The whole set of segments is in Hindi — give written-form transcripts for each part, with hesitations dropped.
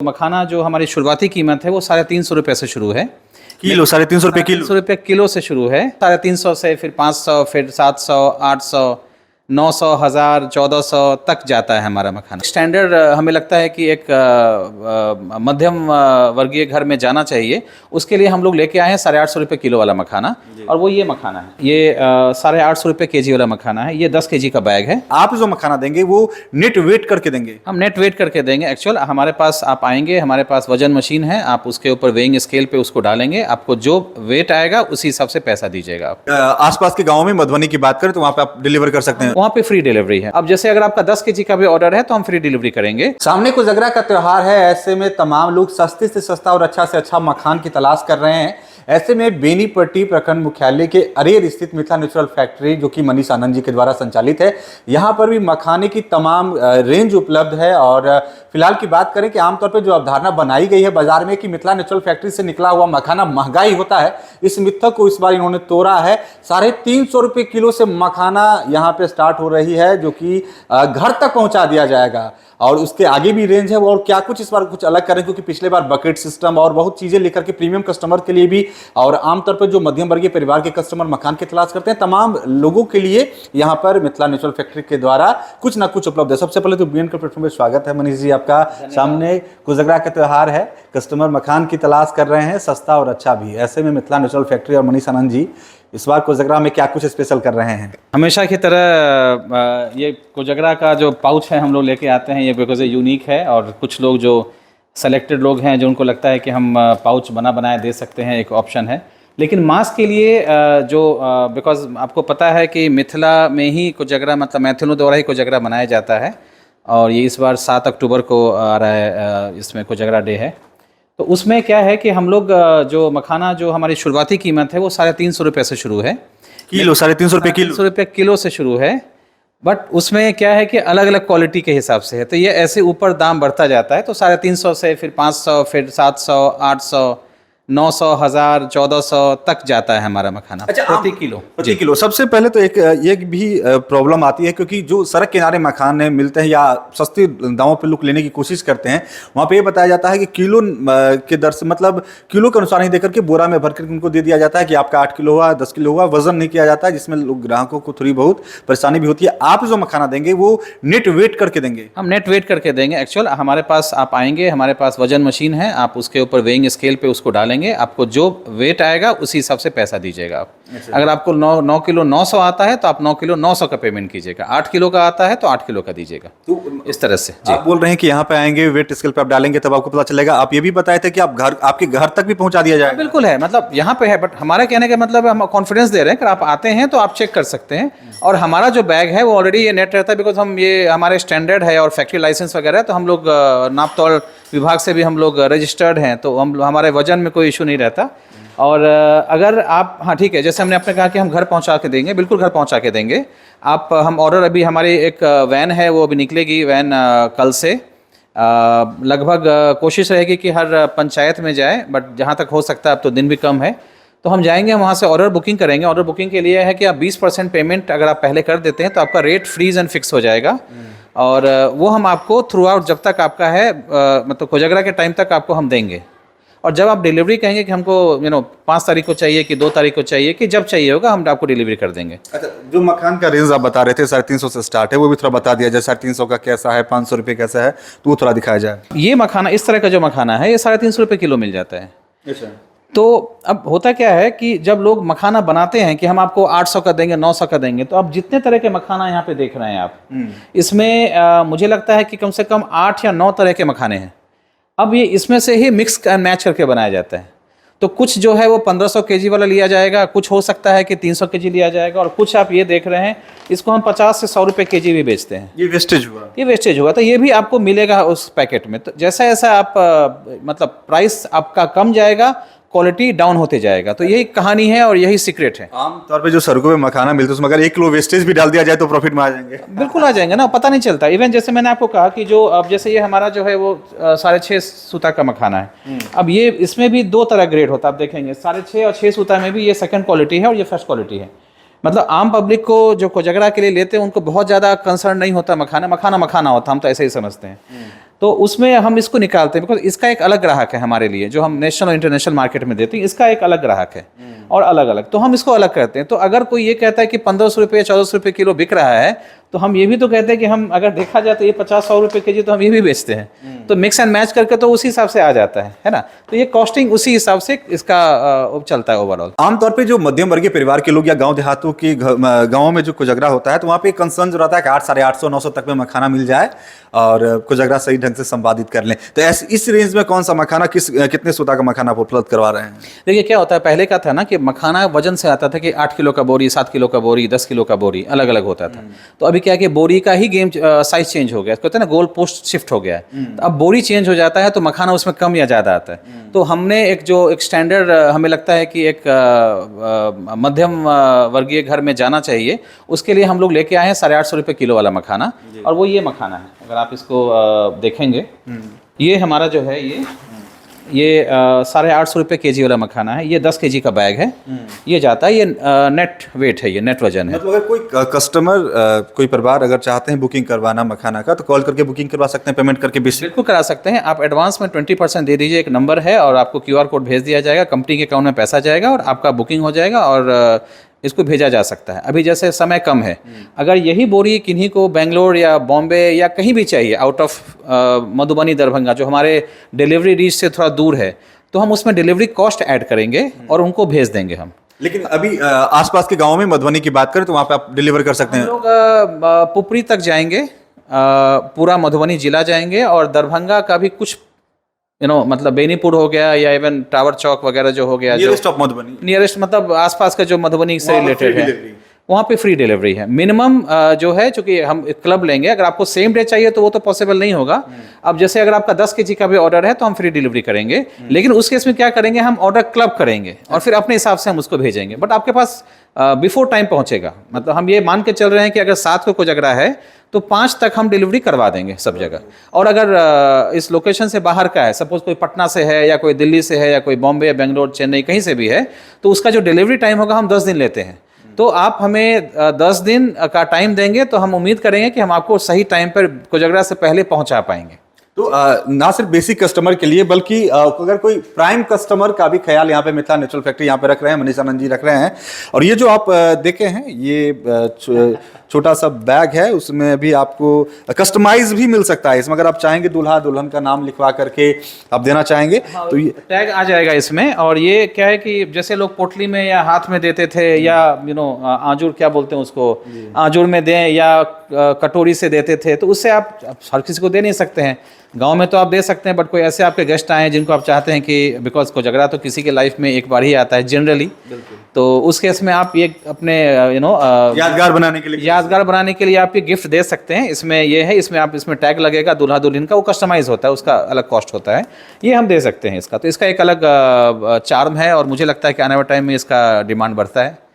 मखाना जो हमारी शुरुआती कीमत है वो 350 से शुरू है। किलो 350 रुपये किलो? 350 रुपये किलो से शुरू है। 350 से फिर 500, फिर 700, 800, 900, 1000, 1400 तक जाता है हमारा मखाना। स्टैंडर्ड हमें लगता है कि एक मध्यम वर्गीय घर में जाना चाहिए, उसके लिए हम लोग लेके आए हैं 850 रुपये किलो वाला मखाना। और वो ये मखाना है, ये 850 रुपये केजी वाला मखाना है। ये 10 केजी का बैग है। आप जो मखाना देंगे वो नेट वेट करके देंगे? हम नेट वेट करके देंगे। एक्चुअल हमारे पास आप आएंगे, हमारे पास वजन मशीन है, आप उसके ऊपर वेइंग स्केल पे उसको डालेंगे, आपको जो वेट आएगा उसी हिसाब से पैसा दीजिएगा आप। आसपास के गाँव में मधुबनी की बात करें तो वहाँ पे आप डिलीवर कर सकते हैं? वहाँ पे फ्री डिलीवरी है। अब जैसे अगर आपका 10 केजी का भी ऑर्डर है तो हम फ्री डिलीवरी करेंगे। सामने कोजगरा का त्योहार है, ऐसे में तमाम लोग सस्ते से सस्ता और अच्छा से अच्छा मखान की तलाश कर रहे हैं। ऐसे में बेनीपट्टी प्रखंड मुख्यालय के अरेर स्थित मिथिला नेचुरल फैक्ट्री, जो कि मनीष आनंद जी के द्वारा संचालित है, यहाँ पर भी मखाने की तमाम रेंज उपलब्ध है। और फिलहाल की बात करें कि आमतौर पर जो अवधारणा बनाई गई है बाजार में कि मिथिला नेचुरल फैक्ट्री से निकला हुआ मखाना महंगा ही होता है, इस मिथक को इस बार इन्होंने तोड़ा है। 350 रुपये किलो से मखाना यहाँ पे स्टार्ट हो रही है, जो कि घर तक पहुँचा दिया जाएगा। और उसके आगे भी रेंज है। और क्या कुछ इस बार कुछ अलग करें, क्योंकि पिछले बार बकेट सिस्टम और बहुत चीजें लेकर के प्रीमियम कस्टमर के लिए भी और आमतौर पर जो मध्यम वर्गीय परिवार के कस्टमर मकान की तलाश करते हैं, तमाम लोगों के लिए यहाँ पर मिथिला नेचुरल फैक्ट्री के द्वारा कुछ ना कुछ उपलब्ध है। सबसे पहले तो बीएन के प्लेटफॉर्म पर स्वागत है मनीष जी आपका। सामने कोजगरा का त्योहार है, कस्टमर मकान की तलाश कर रहे हैं, सस्ता और अच्छा भी। ऐसे में मिथिला नेचुरल फैक्ट्री और मनीष आनंद जी इस बार कोजगरा में क्या कुछ स्पेशल कर रहे हैं? हमेशा की तरह ये कोजगरा का जो पाउच है हम लोग लेके आते हैं, ये बिकॉज यूनिक है। और कुछ लोग जो सेलेक्टेड लोग हैं जो उनको लगता है कि हम पाउच बनाए दे सकते हैं, एक ऑप्शन है। लेकिन मास के लिए जो बिकॉज आपको पता है कि मिथिला में ही कोजगरा, मतलब मैथिलों द्वारा ही कोजगरा मनाया जाता है। और ये इस बार 7 अक्टूबर को आ रहा है, इसमें कोजगरा डे है। तो उसमें क्या है कि हम लोग जो मखाना जो हमारी शुरुआती कीमत है वो 350 रुपये से शुरू है। किलो 350 रुपये किलो? 350 रुपये किलो से शुरू है। बट उसमें क्या है कि अलग अलग क्वालिटी के हिसाब से है, तो ये ऐसे ऊपर दाम बढ़ता जाता है। तो 350 से फिर 500, फिर 700, 800, 900, 1000, 1400 तक जाता है हमारा मखाना। अच्छा, प्रति किलो। सबसे पहले तो एक भी प्रॉब्लम आती है, क्योंकि जो सड़क किनारे मखाने मिलते हैं या सस्ते दामों पे लोग लेने की कोशिश करते हैं, वहाँ पे ये बताया जाता है कि किलो के दर से, मतलब किलो के अनुसार नहीं देकर के बोरा में भर कर उनको दे दिया जाता है कि आपका 8 किलो हुआ, 10 किलो हुआ, वजन नहीं किया जाता है, जिसमें लोग ग्राहकों को थोड़ी बहुत परेशानी भी होती है। आप जो मखाना देंगे वो नेट वेट करके देंगे? हम नेट वेट करके देंगे। एक्चुअल हमारे पास आप आएंगे, हमारे पास वजन मशीन है, आप उसके ऊपर वेइंग स्केल पे उसको डालेंगे, आपको जो वेट आएगा उसी हिसाब से पैसा दीजिएगा आप। अगर आपको 9 किलो 900 आता है तो आप 9 किलो 900 का पेमेंट कीजिएगा। 8 किलो का आता है तो 8 किलो का दीजिएगा। तो इस तरह से आप बोल रहे हैं कि यहाँ पे आएंगे, वेट स्केल पे आप डालेंगे तब आपको पता चलेगा। आप ये भी बताए थे कि आपके घर तक भी पहुंचा दिया जाएगा? बिल्कुल है, मतलब यहाँ पे है। बट हमारे कहने का मतलब हम कॉन्फिडेंस दे रहे हैं कि आप आते हैं तो आप चेक कर सकते हैं। और हमारा जो बैग है वो ऑलरेडी ये नेट रहता है, बिकॉज हम ये हमारे स्टैंडर्ड है और फैक्ट्री लाइसेंस वगैरह है, तो हम लोग नाप तौल विभाग से भी हम लोग रजिस्टर्ड हैं, तो हमारे वजन में कोई इशू नहीं रहता। और अगर आप, हाँ ठीक है, जैसे हमने आपने कहा कि हम घर पहुंचा के देंगे, बिल्कुल घर पहुंचा के देंगे। हम ऑर्डर, अभी हमारी एक वैन है वो अभी निकलेगी वैन कल से। लगभग कोशिश रहेगी कि हर पंचायत में जाए, बट जहां तक हो सकता है, अब तो दिन भी कम है, तो हम जाएंगे वहाँ से ऑर्डर बुकिंग करेंगे। ऑर्डर बुकिंग के लिए है कि आप 20% पेमेंट अगर आप पहले कर देते हैं तो आपका रेट फ्रीज एंड फिक्स हो जाएगा। और वो हम आपको थ्रू आउट, जब तक आपका है मतलब कोजगरा के टाइम तक आपको हम देंगे। और जब आप डिलीवरी कहेंगे कि हमको 5 तारीख को चाहिए कि 2 तारीख को चाहिए, कि जब चाहिए होगा हम आपको डिलीवरी कर देंगे। अच्छा, जो मखान का रेंज आप बता रहे थे 350 से स्टार्ट है, वो भी थोड़ा बता दिया जाए। 350 का कैसा है, 500 रुपये कैसा है, तो वो थोड़ा दिखाया जाए। ये मखाना, इस तरह का जो मखाना है, ये 350 रुपये किलो मिल जाता है। अच्छा। तो अब होता क्या है कि जब लोग मखाना बनाते हैं कि हम आपको 800 का देंगे, 900 का देंगे, तो अब जितने तरह के मखाना यहाँ पे देख रहे हैं आप, इसमें मुझे लगता है कि कम से कम 8 या 9 तरह के मखाने हैं। अब ये इसमें से ही मिक्स एंड मैच करके बनाया जाता है। तो कुछ जो है वो 1500 केजी वाला लिया जाएगा, कुछ हो सकता है कि 300 केजी लिया जाएगा, और कुछ आप ये देख रहे हैं इसको हम 50 से 100 रुपये केजी भी बेचते हैं। ये वेस्टेज हुआ? ये वेस्टेज हुआ, तो ये भी आपको मिलेगा उस पैकेट में। तो जैसा जैसा आप मतलब प्राइस आपका कम जाएगा, क्वालिटी डाउन होते जाएगा। तो यही कहानी है और यही सीक्रेट है। आमतौर पे जो सड़कों पे मखाना मिलता है उसमें अगर 1 किलो वेस्टेज भी डाल दिया जाए तो प्रॉफिट में आ जाएंगे? बिल्कुल आ जाएंगे ना, पता नहीं चलता। इवन जैसे मैंने आपको कहा कि जो अब जैसे ये हमारा जो है वो 6.5 सूता का मखाना है। अब ये इसमें भी 2 तरह ग्रेड होता है, आप देखेंगे 6.5 और 6 सूता में भी ये सेकंड क्वालिटी है और ये फर्स्ट क्वालिटी है। मतलब आम पब्लिक को जो कोजगरा के लिए लेते हैं उनको बहुत ज़्यादा कंसर्न नहीं होता, मखाना होता, हम तो ऐसे ही समझते हैं। तो उसमें हम इसको निकालते हैं, बिकॉज इसका एक अलग ग्राहक है हमारे लिए, जो हम नेशनल और इंटरनेशनल मार्केट में देते हैं, इसका एक अलग ग्राहक है और अलग अलग, तो हम इसको अलग करते हैं। तो अगर कोई ये कहता है कि 1500 रुपये 1400 रुपये किलो बिक रहा है, तो हम ये भी तो कहते हैं कि हम अगर देखा जाए तो ये 50-100 रुपये के जी तो हम ये भी बेचते हैं। तो मिक्स एंड मैच करके तो उसी हिसाब से आ जाता है ना। तो ये कॉस्टिंग उसी हिसाब से इसका चलता है ओवरऑल। आमतौर पे जो मध्यम वर्गीय परिवार के लोग या गांव देहातों की गांवों में जो कोजगरा होता है, तो वहाँ पे कंसर्न जो रहता है कि 800, 850, 900 तक में मखाना मिल जाए और कोजगरा सही ढंग से संपादित कर लें। तो इस रेंज में कौन सा मखाना, कितने सूता का मखाना आप उपलब्ध करवा रहे हैं? देखिए क्या होता है, पहले का था ना कि मखाना वजन से आता था कि 8 किलो का बोरी, 7 किलो का बोरी, 10 किलो का बोरी, अलग अलग होता था। तो अभी क्या है कि बोरी का ही गेम साइज चेंज हो गया, कहते हैं ना गोल पोस्ट शिफ्ट हो गया है। तो अब बोरी चेंज हो जाता है तो मखाना उसमें कम या ज़्यादा आता है। तो हमने एक स्टैंडर्ड हमें लगता है कि एक मध्यम वर्गीय घर में जाना चाहिए, उसके लिए हम लोग लेके आए हैं 850 रुपये किलो वाला मखाना, और वो ये मखाना है। अगर आप इसको देखेंगे, ये हमारा जो है ये 850 रुपये केजी वाला मखाना है। ये 10 केजी का बैग है, ये जाता है, ये नेट वेट है, ये नेट वजन है। मतलब अगर कोई कस्टमर, कोई परिवार अगर चाहते हैं बुकिंग करवाना मखाना का, तो कॉल करके बुकिंग करवा सकते हैं, पेमेंट करके भी? बिल्कुल करा सकते हैं। आप एडवांस में 20% दे दीजिए, एक नंबर है और आपको QR कोड भेज दिया जाएगा, कंपनी के अकाउंट में पैसा जाएगा और आपका बुकिंग हो जाएगा और इसको भेजा जा सकता है। अभी जैसे समय कम है, अगर यही बोरी किन्हीं को बेंगलोर या बॉम्बे या कहीं भी चाहिए आउट ऑफ मधुबनी, दरभंगा, जो हमारे डिलीवरी रीच से थोड़ा दूर है, तो हम उसमें डिलीवरी कॉस्ट ऐड करेंगे और उनको भेज देंगे हम। लेकिन अभी आसपास के गांवों में मधुबनी की बात करें तो वहाँ पे आप डिलीवर कर सकते हैं? हम लोग पुपरी तक जाएंगे, पूरा मधुबनी जिला जाएंगे, और दरभंगा का भी कुछ मतलब बेनीपुर हो गया या इवन टावर चौक वगैरह जो हो गया, नियरेस्ट ऑफ मधुबनी, नियरेस्ट मतलब आसपास का जो मधुबनी से रिलेटेड है, वहाँ पे फ्री डिलीवरी है। मिनिमम जो है, चूंकि हम क्लब लेंगे, अगर आपको सेम डे चाहिए तो वो तो पॉसिबल नहीं होगा। अब जैसे अगर आपका 10 केजी का भी ऑर्डर है तो हम फ्री डिलीवरी करेंगे, लेकिन उस केस में क्या करेंगे, हम ऑर्डर क्लब करेंगे और फिर अपने हिसाब से हम उसको भेजेंगे, बट आपके पास बिफोर टाइम पहुंचेगा। मतलब हम ये मान के चल रहे हैं कि अगर 7 को कोजगरा है तो 5 तक हम डिलीवरी करवा देंगे सब जगह। और अगर इस लोकेशन से बाहर का है, सपोज कोई पटना से है या कोई दिल्ली से है या कोई बॉम्बे या बेंगलोर, चेन्नई, कहीं से भी है, तो उसका जो डिलीवरी टाइम होगा हम 10 दिन लेते हैं। तो आप हमें 10 दिन का टाइम देंगे तो हम उम्मीद करेंगे कि हम आपको सही टाइम पर कोजगरा से पहले पहुंचा पाएंगे। तो ना सिर्फ बेसिक कस्टमर के लिए, बल्कि अगर कोई प्राइम कस्टमर का भी ख्याल यहाँ पे मिथिला नेचुरल फैक्ट्री यहाँ पे रख रहे हैं, मनीष आनंद जी रख रहे हैं। और ये जो आप देखे हैं, ये छोटा सा बैग है, उसमें भी आपको कस्टमाइज भी मिल सकता है। इसमें अगर आप चाहेंगे दूल्हा दुल्हन का नाम लिखवा करके आप देना चाहेंगे, तो ये टैग आ जाएगा इसमें। और ये क्या है कि जैसे लोग पोटली में या हाथ में देते थे, या आजूर क्या बोलते हैं उसको, आजूर में दें या कटोरी से देते थे, तो उससे आप हर किसी को दे नहीं सकते हैं। गांव में तो आप दे सकते हैं, बट कोई ऐसे आपके गेस्ट आए हैं जिनको आप चाहते हैं कि, बिकॉज कोजगरा तो किसी के लाइफ में एक बार ही आता है जनरली, तो उस केस में आप ये अपने यादगार बनाने के लिए आप ये गिफ्ट दे सकते हैं। इसमें ये है, इसमें आप इसमें टैग लगेगा दूल्हा दुल्हन का, वो कस्टमाइज होता है, उसका अलग कॉस्ट होता है, ये हम दे सकते हैं इसका। तो इसका एक अलग चार्म है और मुझे लगता है कि आने वाले टाइम में इसका डिमांड बढ़ता है।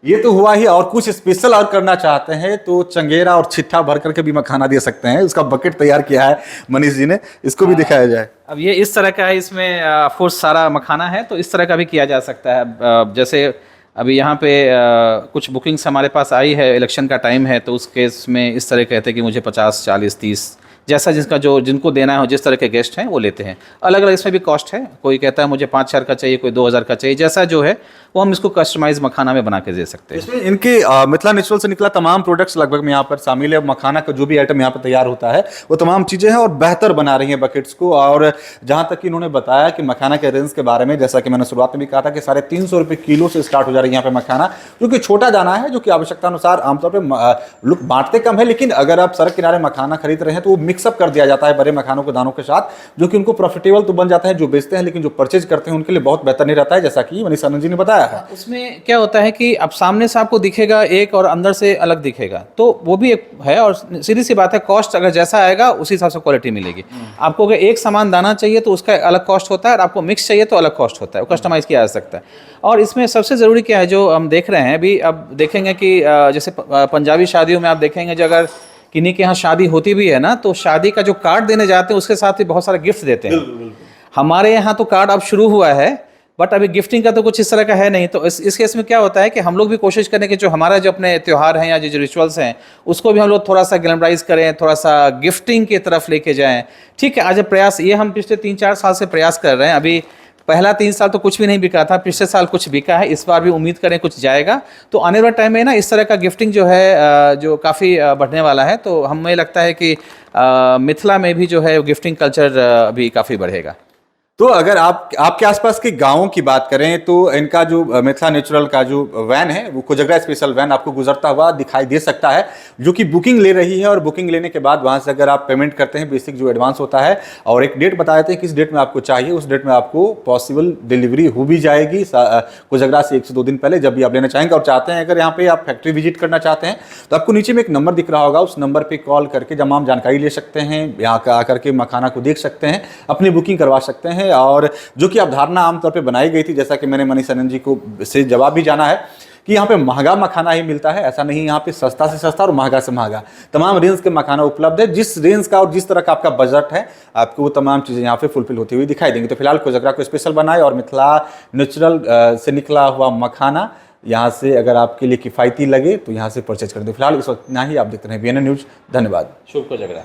ये तो हुआ ही, और कुछ स्पेशल और करना चाहते हैं तो चंगेरा और छिट्टा भर करके भी मखाना दे सकते हैं। उसका बकेट तैयार किया है मनीष जी ने, इसको भी दिखाया जाए। अब ये इस तरह का है, इसमें ऑफकोर्स सारा मखाना है, तो इस तरह का भी किया जा सकता है। जैसे अभी यहाँ पे कुछ बुकिंग्स हमारे पास आई है, इलेक्शन का टाइम है, तो उस केस में इस तरह कहते हैं कि मुझे 50, 40, 30 जैसा जिनको देना हो, जिस तरह के गेस्ट हैं वो लेते हैं। अलग अलग इसमें भी कॉस्ट है, कोई कहता है मुझे 5,000 का चाहिए, कोई 2,000 का चाहिए, जैसा जो है वो हम इसको कस्टमाइज मखाना में बना के दे सकते हैं। इसमें इनके मिथिला नेचुरल से निकला तमाम प्रोडक्ट्स लगभग में यहाँ पर शामिल है। मखाना का जो भी आइटम यहाँ पर तैयार होता है वो तमाम चीज़ें हैं और बेहतर बना रही हैं बकेट्स को। और जहाँ तक कि इन्होंने बताया कि मखाना के रेंज के बारे में, जैसा कि मैंने शुरुआत में भी कहा था कि 350 रुपये किलो से स्टार्ट हो जा रही है यहाँ पे मखाना, जो कि छोटा दाना है, जो कि आवश्यकता अनुसार आमतौर पर लोग बांटते कम है, लेकिन अगर आप सड़क किनारे मखाना खरीद रहे हैं तो वो मिक्सअप कर दिया जाता है बड़े मखानों के दानों के साथ, जो कि उनको प्रॉफिटेबल तो बन जाता है जो बेचते हैं, लेकिन जो परचेज करते हैं उनके लिए बहुत बेहतर नहीं रहता है, जैसा कि मनीष आनंद जी ने बताया है। उसमें क्या होता है कि अब सामने से आपको दिखेगा एक और अंदर से अलग दिखेगा, तो वो भी एक है। और सीधी सी बात है, कॉस्ट अगर जैसा आएगा उसी हिसाब से क्वालिटी मिलेगी। आपको अगर एक समान दाना चाहिए तो उसका अलग कॉस्ट होता है, और आपको मिक्स चाहिए तो अलग कॉस्ट होता है, वो कस्टमाइज किया जा सकता है। और इसमें सबसे ज़रूरी क्या है जो हम देख रहे हैं अभी, अब देखेंगे कि जैसे पंजाबी शादियों में आप देखेंगे, जो अगर किन्हीं के यहाँ शादी होती भी है ना, तो शादी का जो कार्ड देने जाते हैं उसके साथ ही बहुत सारे गिफ्ट देते हैं। हमारे यहाँ तो कार्ड अब शुरू हुआ है, बट अभी गिफ्टिंग का तो कुछ इस तरह का है नहीं, तो इस केस में क्या होता है कि हम लोग भी कोशिश करें कि जो हमारा जो अपने त्यौहार हैं या जो रिचुअल्स हैं उसको भी हम लोग थोड़ा सा ग्लैमराइज करें, थोड़ा सा गिफ्टिंग की तरफ लेके जाएं। ठीक है, आज प्रयास ये हम पिछले 3-4 साल से प्रयास कर रहे हैं। अभी पहला 3 साल तो कुछ भी नहीं बिका था, पिछले साल कुछ बिका है, इस बार भी उम्मीद करें कुछ जाएगा। तो आने वाले टाइम में ना इस तरह का गिफ्टिंग जो है जो काफ़ी बढ़ने वाला है। तो हमें लगता है कि मिथिला में भी जो है गिफ्टिंग कल्चर अभी काफ़ी बढ़ेगा। तो अगर आपके आसपास के गांवों की बात करें तो इनका जो मिथिला नेचुरल का जो वैन है वो कोजगरा स्पेशल वैन आपको गुजरता हुआ दिखाई दे सकता है, जो कि बुकिंग ले रही है। और बुकिंग लेने के बाद वहां से अगर आप पेमेंट करते हैं बेसिक जो एडवांस होता है और एक डेट बता देते हैं किस डेट में आपको चाहिए, उस डेट में आपको पॉसिबल डिलीवरी हो भी जाएगी कोजगरा से 1 से 2 दिन पहले जब भी आप लेना चाहेंगे। और चाहते हैं अगर यहाँ पे आप फैक्ट्री विजिट करना चाहते हैं तो आपको नीचे में एक नंबर दिख रहा होगा, उस नंबर पर कॉल करके तमाम जानकारी ले सकते हैं, यहाँ आकर के मखाना को देख सकते हैं, अपनी बुकिंग करवा सकते हैं। और जो कि अवधारणा आमतौर पे बनाई गई थी, जैसा कि मैंने मनीष आनंद जी को से जवाब भी जाना है कि यहाँ पे महंगा मखाना ही मिलता है, ऐसा नहीं। यहाँ पे सस्ता से सस्ता और महंगा से महंगा तमाम रेंज के मखाना उपलब्ध है। जिस रेंज का और जिस तरह का आपका बजट है आपको वो तमाम चीज़ें यहाँ पे फुलफिल होती हुई दिखाई देंगी। तो फिलहाल कोजगरा को स्पेशल बनाए और मिथिला नेचुरल से निकला हुआ मखाना यहाँ से अगर आपके लिए किफ़ायती लगे तो यहाँ से परचेज करें। तो फिलहाल इस वक्त ना ही आप देखते रहे BNN न्यूज़। धन्यवाद। शुभ कोजगरा।